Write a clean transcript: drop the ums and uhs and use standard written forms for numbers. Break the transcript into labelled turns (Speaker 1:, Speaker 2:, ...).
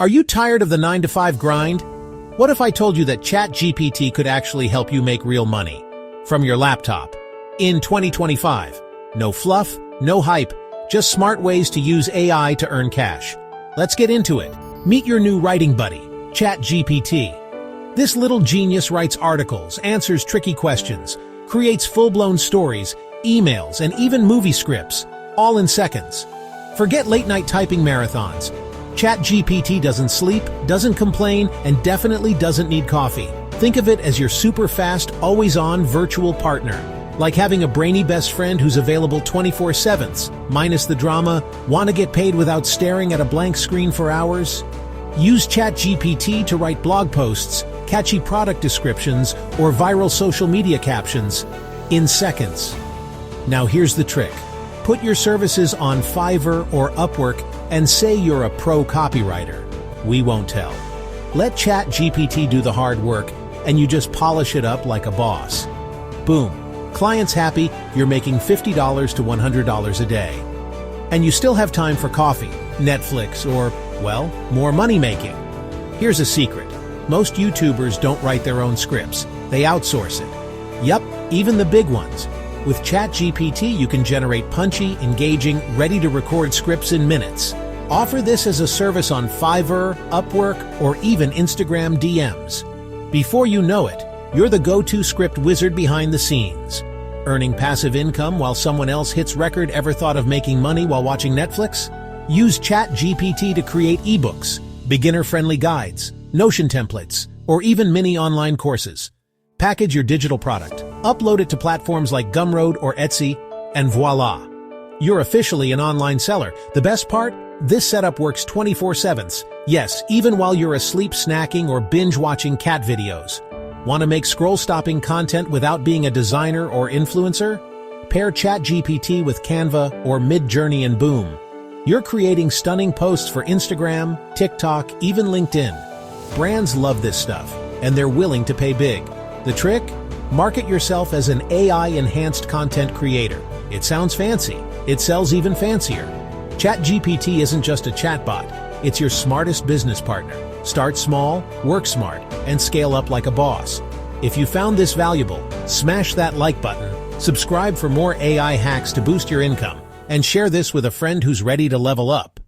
Speaker 1: Are you tired of the 9-to-5 grind? What if I told you that ChatGPT could actually help you make real money from your laptop in 2025? No fluff, no hype, just smart ways to use AI to earn cash. Let's get into it. Meet your new writing buddy, ChatGPT. This little genius writes articles, answers tricky questions, creates full-blown stories, emails, and even movie scripts, all in seconds. Forget late-night typing marathons. ChatGPT doesn't sleep, doesn't complain, and definitely doesn't need coffee. Think of it as your super fast, always-on virtual partner. Like having a brainy best friend who's available 24/7, minus the drama, want to get paid without staring at a blank screen for hours? Use ChatGPT to write blog posts, catchy product descriptions, or viral social media captions in seconds. Now here's the trick. Put your services on Fiverr or Upwork and say you're a pro copywriter. We won't tell. Let ChatGPT do the hard work, and you just polish it up like a boss. Boom. Clients happy, you're making $50 to $100 a day. And you still have time for coffee, Netflix, or, well, more money making. Here's a secret. Most YouTubers don't write their own scripts. They outsource it. Yup, even the big ones. With ChatGPT, you can generate punchy, engaging, ready-to-record scripts in minutes. Offer this as a service on Fiverr, Upwork, or even Instagram DMs. Before you know it, you're the go-to script wizard behind the scenes. Earning passive income while someone else hits record. Ever thought of making money while watching Netflix? Use ChatGPT to create ebooks, beginner-friendly guides, Notion templates, or even mini online courses. Package your digital product, upload it to platforms like Gumroad or Etsy, and voila! You're officially an online seller. The best part? This setup works 24/7. Yes, even while you're asleep, snacking, or binge-watching cat videos. Want to make scroll-stopping content without being a designer or influencer? Pair ChatGPT with Canva or Midjourney and boom. You're creating stunning posts for Instagram, TikTok, even LinkedIn. Brands love this stuff, and they're willing to pay big. The trick? Market yourself as an AI-enhanced content creator. It sounds fancy. It sells even fancier. ChatGPT isn't just a chatbot. It's your smartest business partner. Start small, work smart, and scale up like a boss. If you found this valuable, smash that like button, subscribe for more AI hacks to boost your income, and share this with a friend who's ready to level up.